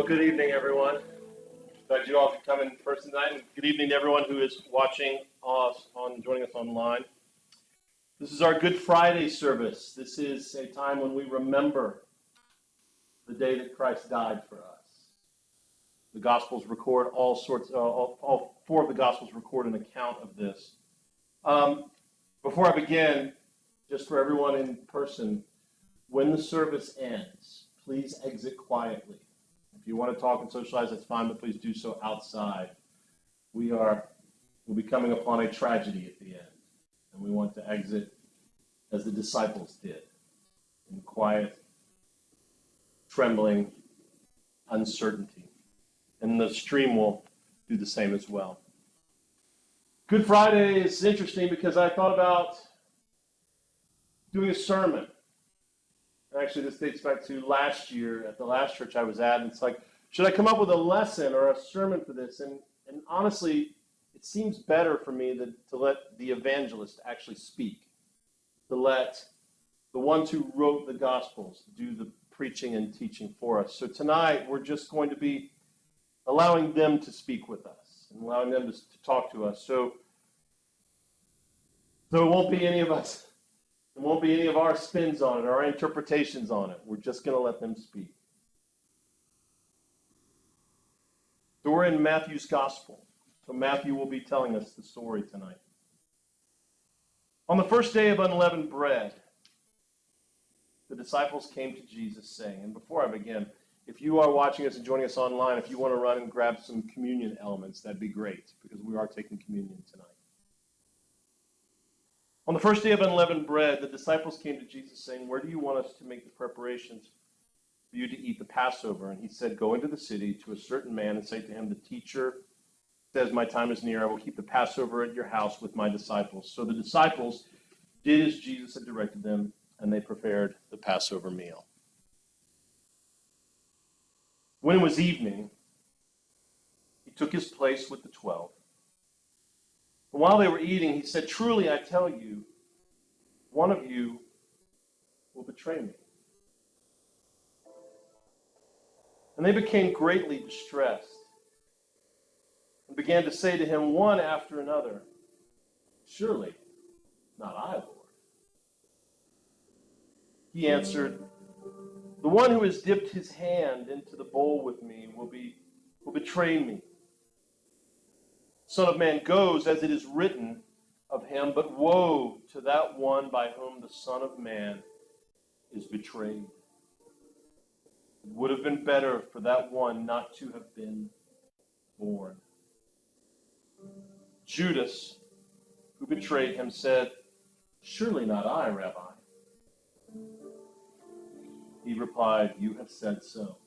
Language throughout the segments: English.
Well, good evening, everyone. Glad you all could come in person tonight. And good evening to everyone who is watching us joining us online. This is our Good Friday service. This is a time when we remember the day that Christ died for us. The Gospels record all four of the Gospels record an account of this. Before I begin, just for everyone in person, when the service ends, please exit quietly. If you want to talk and socialize, that's fine, but please do so outside. We'll be coming upon a tragedy at the end, and we want to exit as the disciples did, in quiet, trembling, uncertainty. And the stream will do the same as well. Good Friday is interesting because I thought about doing a sermon. Actually, this dates back to last year at the last church I was at. And it's like, should I come up with a lesson or a sermon for this? And honestly, it seems better for me to let the evangelist actually speak, to let the ones who wrote the Gospels do the preaching and teaching for us. So tonight, we're just going to be allowing them to speak with us and allowing them to talk to us. So it won't be any of us. There won't be any of our spins on it or our interpretations on it. We're just going to let them speak. So we're in Matthew's Gospel. So Matthew will be telling us the story tonight. On the first day of unleavened bread, the disciples came to Jesus saying, and before I begin, if you are watching us and joining us online, if you want to run and grab some communion elements, that'd be great, because we are taking communion tonight. On the first day of unleavened bread, the disciples came to Jesus saying, where do you want us to make the preparations for you to eat the Passover? And he said, go into the city to a certain man and say to him, the teacher says, my time is near. I will keep the Passover at your house with my disciples. So the disciples did as Jesus had directed them, and they prepared the Passover meal. When it was evening, he took his place with the 12. And while they were eating, he said, truly, I tell you, one of you will betray me. And they became greatly distressed and began to say to him one after another, surely not I, Lord. He answered, the one who has dipped his hand into the bowl with me will betray me. Son of Man goes as it is written of him, but woe to that one by whom the Son of Man is betrayed. It would have been better for that one not to have been born. Judas, who betrayed him, said, surely not I, Rabbi. He replied, you have said so.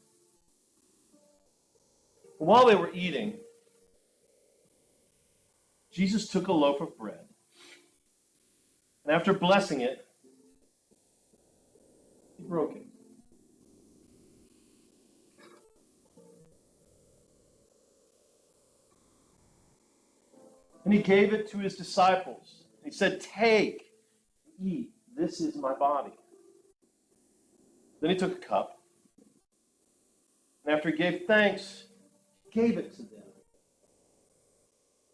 While they were eating, Jesus took a loaf of bread, and after blessing it, he broke it. And he gave it to his disciples. He said, take, eat, this is my body. Then he took a cup, and after he gave thanks, he gave it to them.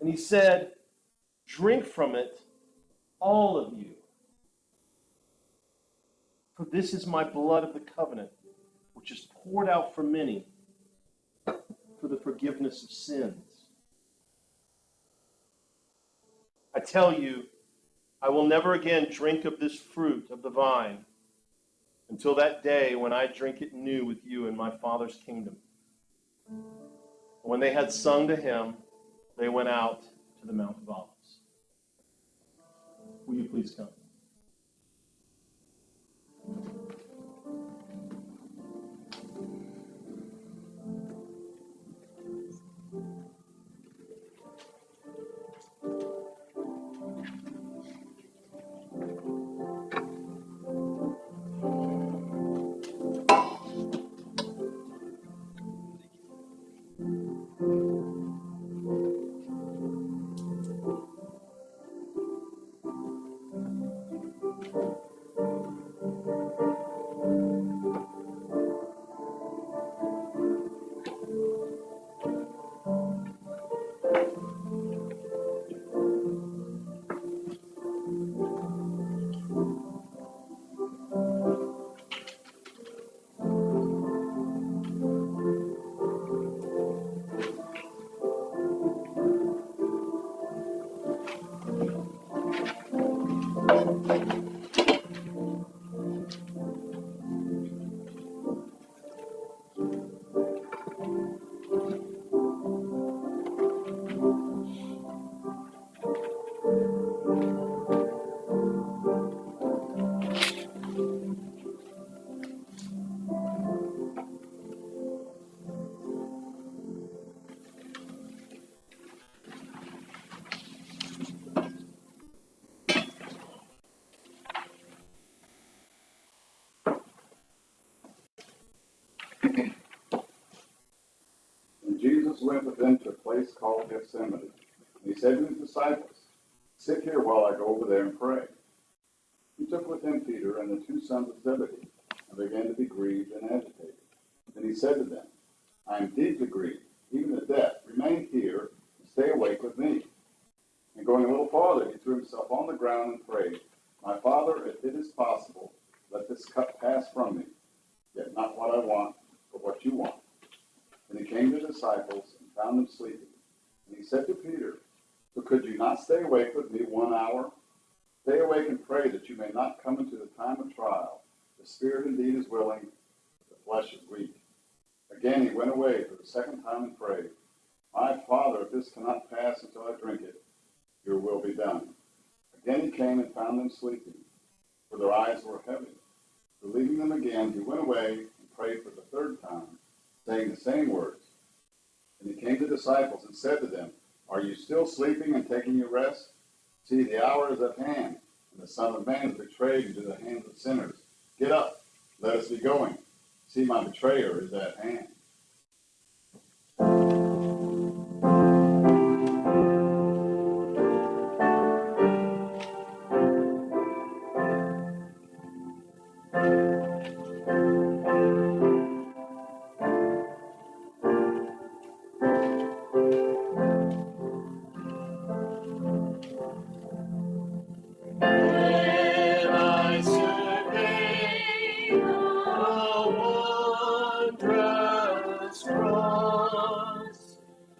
And he said, drink from it, all of you. For this is my blood of the covenant, which is poured out for many for the forgiveness of sins. I tell you, I will never again drink of this fruit of the vine until that day when I drink it new with you in my Father's kingdom. When they had sung to him, they went out to the Mount of Olives. Will you please come? Jesus went with them to a place called Gethsemane. And he said to his disciples, "Sit here while I go over there and pray." He took with him Peter and the two sons of Zebedee, and began to be grieved and agitated. Then he said to them, "I am deeply grieved, even to death. Remain here and stay awake with me." And going a little farther, he threw himself on the ground and prayed, "My Father, if it is possible, let this cup pass from me. Yet not what I want, but what you want." And he came to the disciples and found them sleeping. And he said to Peter, "So could you not stay awake with me 1 hour? Stay awake and pray that you may not come into the time of trial. The spirit indeed is willing, but the flesh is weak." Again he went away for the second time and prayed, "My Father, if this cannot pass until I drink it, your will be done." Again he came and found them sleeping, for their eyes were heavy. So leaving them again, he went away and prayed for the third time, saying the same words. And he came to the disciples and said to them, "Are you still sleeping and taking your rest? See, the hour is at hand, and the Son of Man is betrayed into the hands of sinners. Get up, let us be going. See, my betrayer is at hand." When I survey the wondrous cross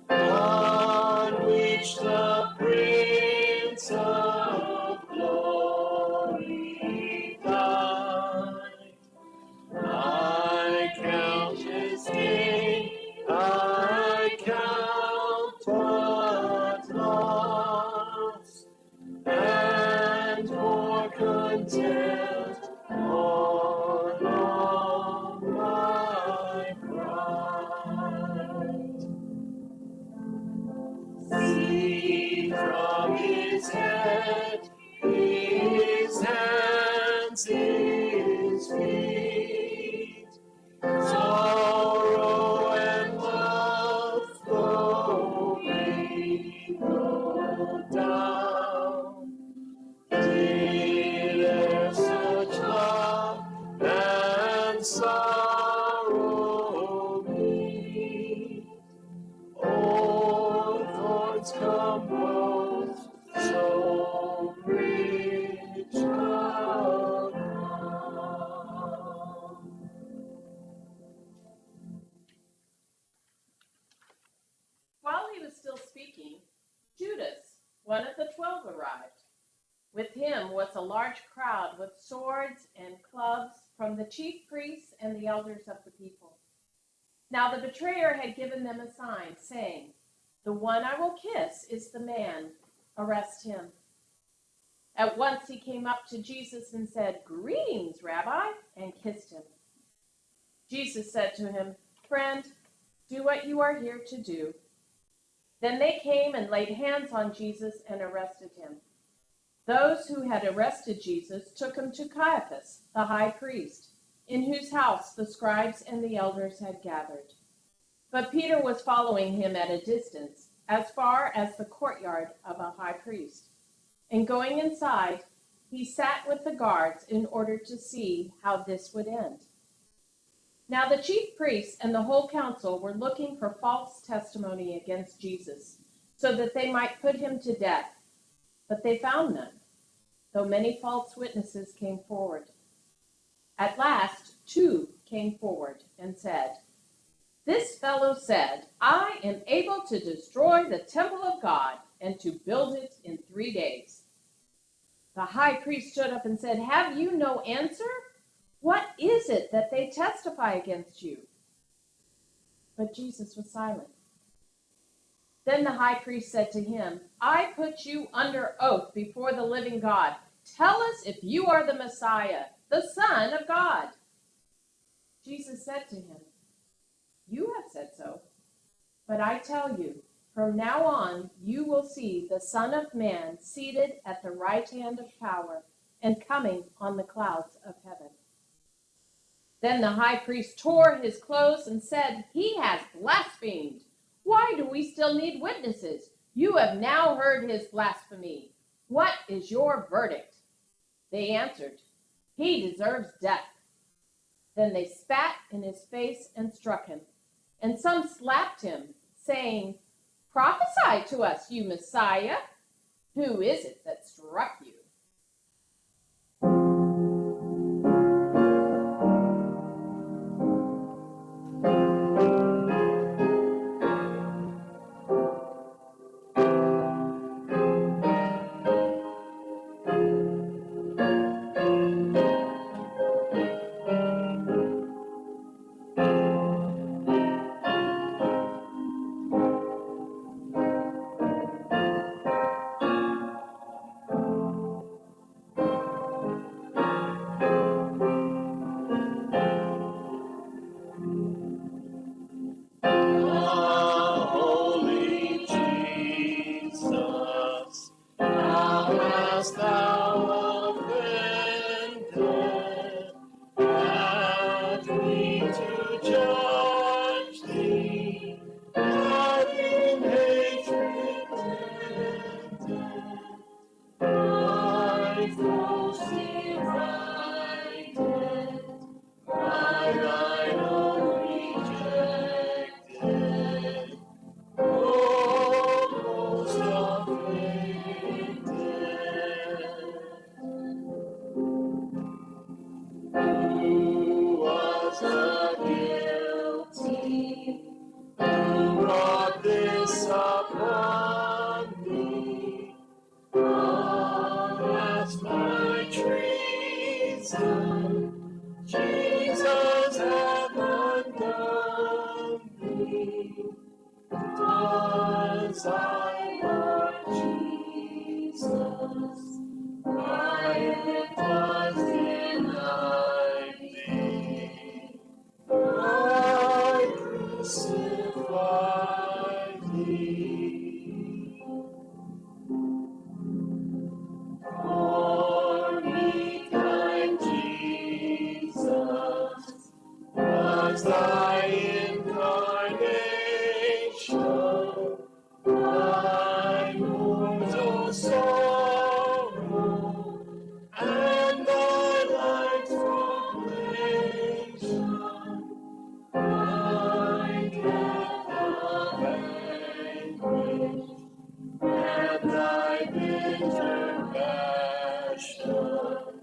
on which the Prince of Glory died, I count his gain, I count but loss, and for content on all my pride. See from his head, his hands, his feet, sorrow and love flow down. Did there such love and sorrow meet? Oh, thorns composed so rich a crown. While he was still speaking, Judas, one of the 12, arrived. With him was a large crowd with swords and clubs from the chief priests and the elders of the people. Now the betrayer had given them a sign, saying, "The one I will kiss is the man. Arrest him." At once he came up to Jesus and said, "Greetings, Rabbi," and kissed him. Jesus said to him, "Friend, do what you are here to do." Then they came and laid hands on Jesus and arrested him. Those who had arrested Jesus took him to Caiaphas, the high priest, in whose house the scribes and the elders had gathered. But Peter was following him at a distance, as far as the courtyard of a high priest. And going inside, he sat with the guards in order to see how this would end. Now the chief priests and the whole council were looking for false testimony against Jesus, so that they might put him to death. But they found none, though many false witnesses came forward. At last, 2 came forward and said, "This fellow said, 'I am able to destroy the temple of God and to build it in 3 days.'" The high priest stood up and said, "Have you no answer? What is it that they testify against you?" But Jesus was silent. Then the high priest said to him, "I put you under oath before the living God. Tell us if you are the Messiah, the Son of God." Jesus said to him, "You have said so. But I tell you, from now on you will see the Son of Man seated at the right hand of power and coming on the clouds of heaven." Then the high priest tore his clothes and said, "He has blasphemed. Why do we still need witnesses? You have now heard his blasphemy. What is your verdict?" They answered, "He deserves death." Then they spat in his face and struck him. And some slapped him, saying, "Prophesy to us, you Messiah. Who is it that struck you?" Holy Jesus, how hast thou offended that we to judge thee, and in hatred tended, thy foes derided, by thine own rejected, most afflicted. Who was the guilty? Who brought this upon thee? All that's my treason. Jesus hath undone thee. 'Twas I, Lord Jesus, I was denied thee. I crucified thee. For me, kind Jesus, was thy incarnation, thy mortal sorrow, and thy life's oblation, thy death of anguish, and thy bitter passion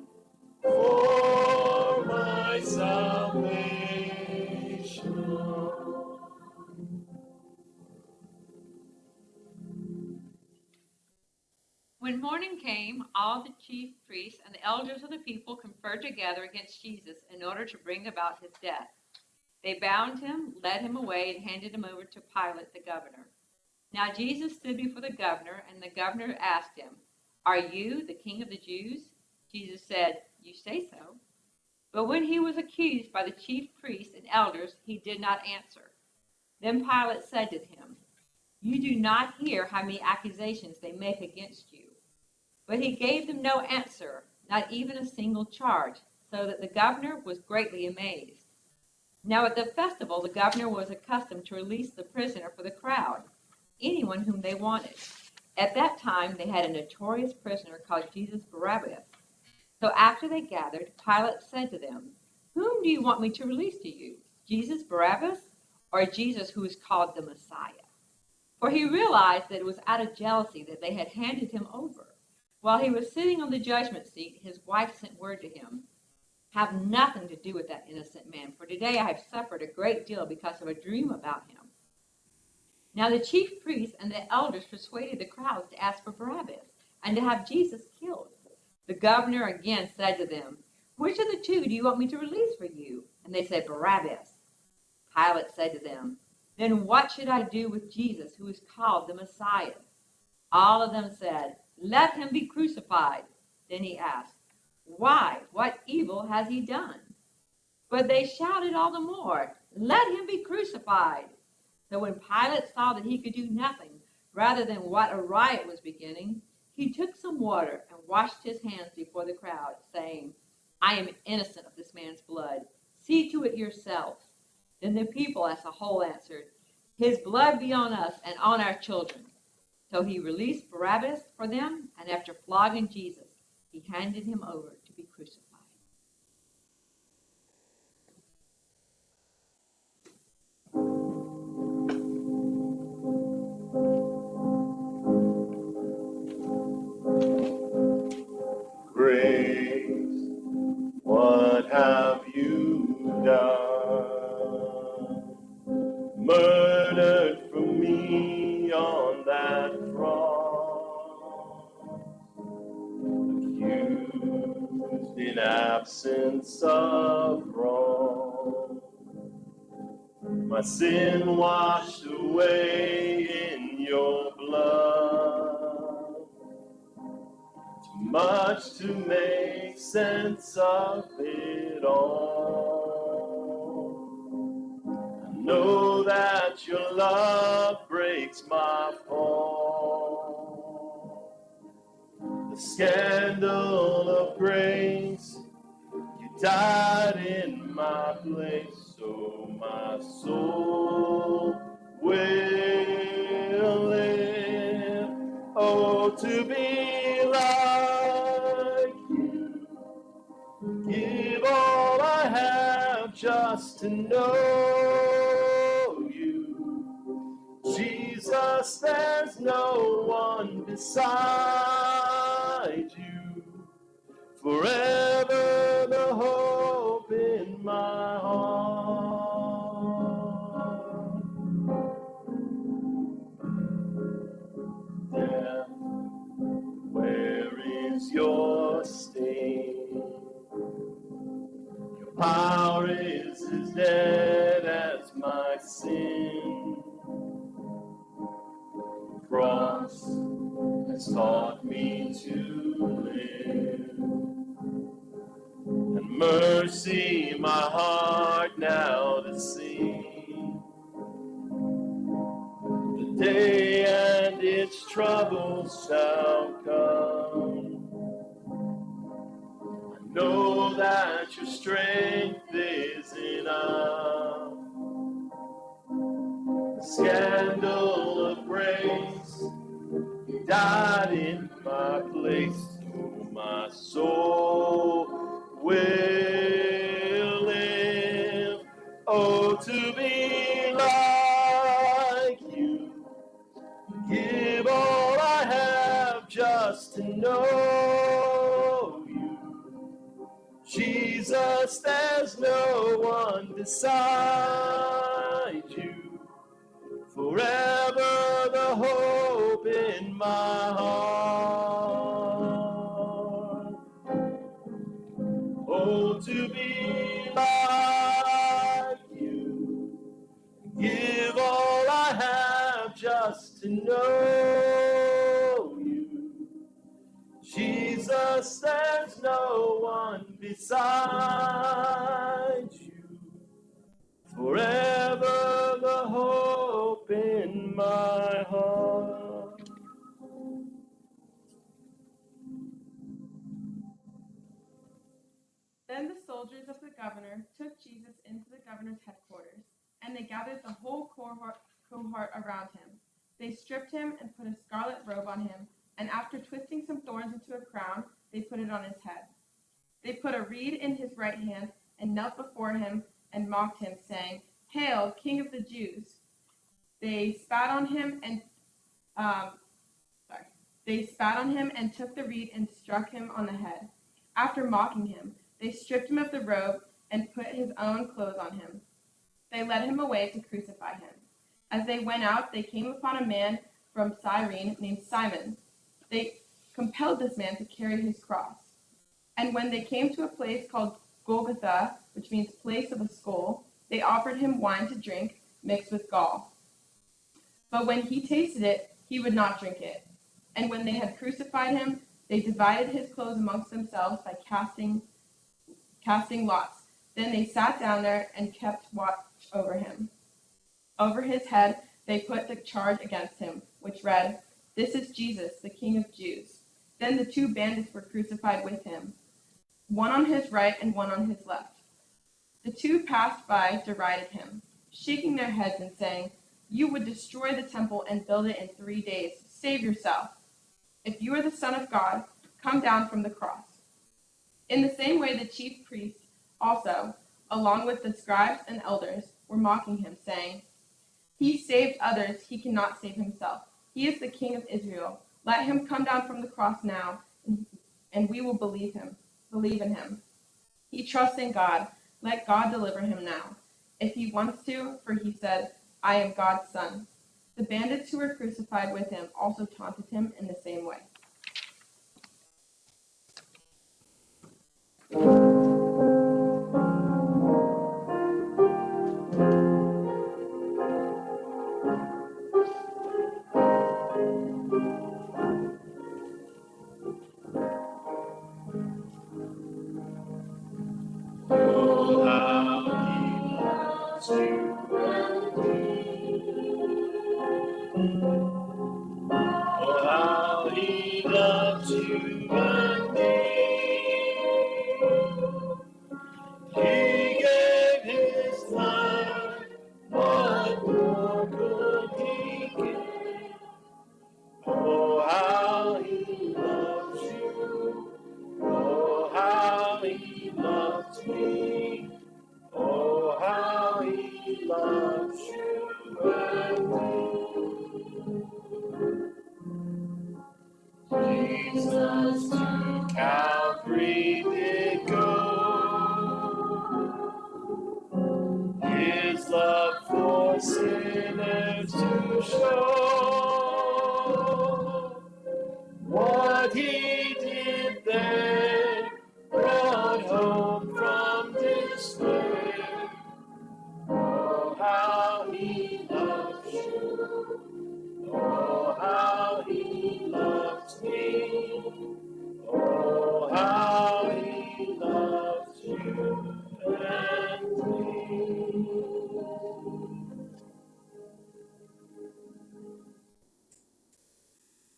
for my salvation. When morning came, all the chief priests and the elders of the people conferred together against Jesus in order to bring about his death. They bound him, led him away, and handed him over to Pilate the governor. Now Jesus stood before the governor, and the governor asked him, "Are you the king of the Jews?" Jesus said, "You say so." But when he was accused by the chief priests and elders, he did not answer. Then Pilate said to him, "You do not hear how many accusations they make against you." But he gave them no answer, not even a single charge, so that the governor was greatly amazed. Now at the festival, the governor was accustomed to release the prisoner for the crowd, anyone whom they wanted. At that time, they had a notorious prisoner called Jesus Barabbas. So after they gathered, Pilate said to them, "Whom do you want me to release to you, Jesus Barabbas, or Jesus who is called the Messiah?" For he realized that it was out of jealousy that they had handed him over. While he was sitting on the judgment seat, his wife sent word to him, "Have nothing to do with that innocent man, for today I have suffered a great deal because of a dream about him." Now the chief priests and the elders persuaded the crowds to ask for Barabbas and to have Jesus killed. The governor again said to them, "Which of the two do you want me to release for you?" And they said, "Barabbas." Pilate said to them, "Then what should I do with Jesus, who is called the Messiah?" All of them said, "Let him be crucified." Then he asked, "Why? What evil has he done?" But they shouted all the more, "Let him be crucified." So when Pilate saw that he could do nothing rather than what a riot was beginning, he took some water and washed his hands before the crowd, saying, "I am innocent of this man's blood. See to it yourselves." Then the people as a whole answered, His blood be on us and on our children. So he released Barabbas for them, and after flogging Jesus, he handed him over to be crucified. Grace, what have you done? Murdered for me on that cross, accused in absence of wrong, my sin washed away in your blood. Too much to make sense of it all. I know that your love breaks my fall. The scandal of grace, you died in my place, so my soul will live. Oh, to be like you, give all I have just to know you. Jesus, there's no one beside you. Forever the hope in my heart. Death, where is your sting? Your power is as dead as my sin. The cross has taught me to live. And mercy, my heart now to sing. The day and its troubles shall come. I know that your strength is enough. The scandal of grace, you died in my place, so my soul will live. Oh, to be like you, give all I have just to know you. Jesus, there's no one beside you. Forever the hope in my heart. Oh, to be like you, give all I have just to know you. Jesus, there's no one beside you. Forever the hope in my heart. Then the soldiers of the governor took Jesus into the governor's headquarters, and they gathered the whole cohort around him. They stripped him and put a scarlet robe on him, and after twisting some thorns into a crown, they put it on his head. They put a reed in his right hand and knelt before him and mocked him, saying, "Hail, King of the Jews!" They spat on him and took the reed and struck him on the head. After mocking him, they stripped him of the robe and put his own clothes on him. They led him away to crucify him. As they went out, they came upon a man from Cyrene named Simon. They compelled this man to carry his cross. And when they came to a place called Golgotha, which means place of a skull, they offered him wine to drink mixed with gall. But when he tasted it, he would not drink it. And when they had crucified him, they divided his clothes amongst themselves by casting lots. Then they sat down there and kept watch over him. Over his head they put the charge against him, which read, "This is Jesus, the King of Jews." Then the two bandits were crucified with him, one on his right and one on his left. The two passed by derided him, shaking their heads and saying, you would destroy the temple and build it in 3 days. Save yourself. If you are the Son of God, come down from the cross." In the same way, the chief priests also, along with the scribes and elders, were mocking him, saying, "He saved others, he cannot save himself. He is the King of Israel. Let him come down from the cross now, and we will believe in him. He trusts in God. Let God deliver him now, if he wants to, for he said, 'I am God's son.'" The bandits who were crucified with him also taunted him in the same way. Oh, how he loves you and me. Oh, how he loves you and me. He gave his life, what more could he give? Oh, how he loves you. Oh, how he loves me. Oh, how he loves you and me. Jesus to Calvary did go, his love for sinners to show. What he did there brought hope from despair. Oh, how he loves you. Oh, how he loves me. Oh, how he loves you and me.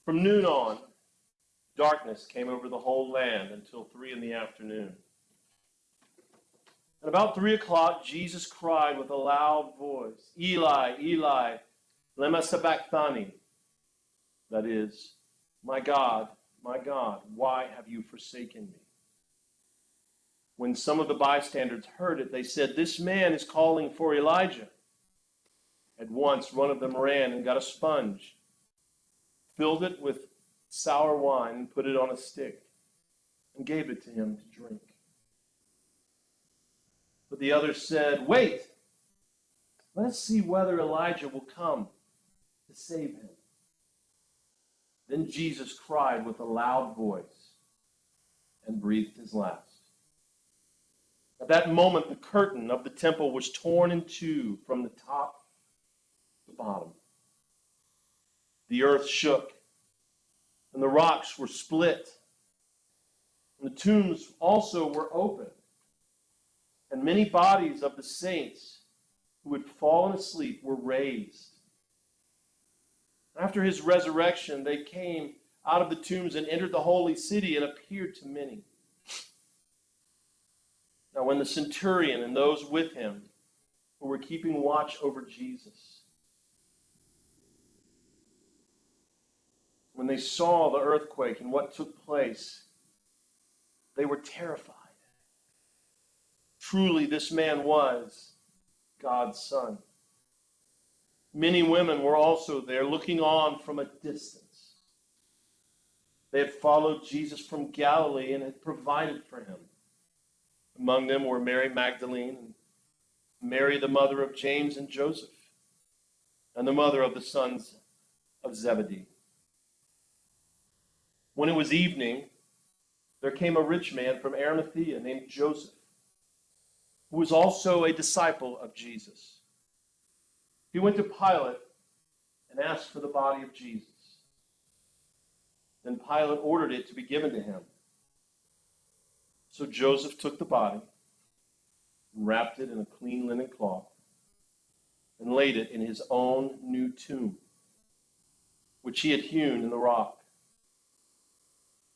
From noon on, darkness came over the whole land until 3 p.m. At about 3 o'clock, Jesus cried with a loud voice, "Eli, Eli, lema sabachthani?" That is, my God, why have you forsaken me?" When some of the bystanders heard it, they said, "This man is calling for Elijah." At once, one of them ran and got a sponge, filled it with sour wine, and put it on a stick, and gave it to him to drink. But the others said, "Wait, let us see whether Elijah will come to save him." Then Jesus cried with a loud voice and breathed his last. At that moment, the curtain of the temple was torn in two from the top to bottom. The earth shook, and the rocks were split, and the tombs also were opened, and many bodies of the saints who had fallen asleep were raised. After his resurrection, they came out of the tombs and entered the holy city and appeared to many. Now, when the centurion and those with him who were keeping watch over Jesus, when they saw the earthquake and what took place, they were terrified. Truly, this man was God's Son. Many women were also there, looking on from a distance. They had followed Jesus from Galilee and had provided for him. Among them were Mary Magdalene, and Mary, the mother of James and Joseph, and the mother of the sons of Zebedee. When it was evening, there came a rich man from Arimathea named Joseph, who was also a disciple of Jesus. He went to Pilate and asked for the body of Jesus. Then Pilate ordered it to be given to him. So Joseph took the body and wrapped it in a clean linen cloth and laid it in his own new tomb, which he had hewn in the rock.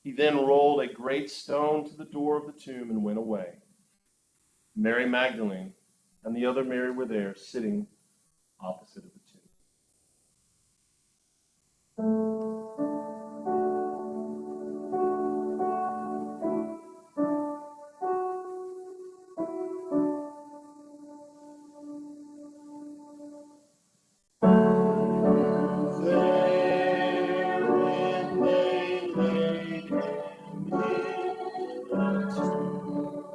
He then rolled a great stone to the door of the tomb and went away. Mary Magdalene and the other Mary were there, sitting opposite of the tomb. There when they laid him in the tomb.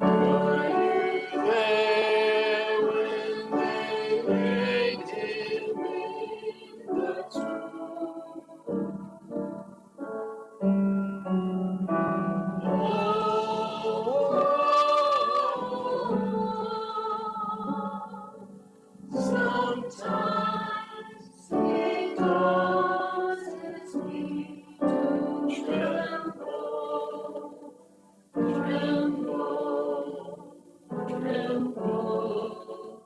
Were you there when they laid him in the tomb? Sometimes it causes me to tremble, tremble, tremble.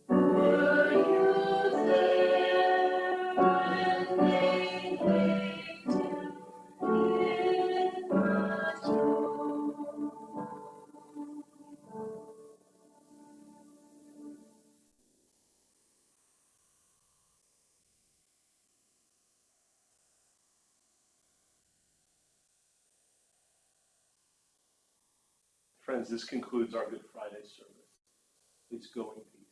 Were you there when they laid him in the tomb? Friends, this concludes our Good Friday service. Please go in peace.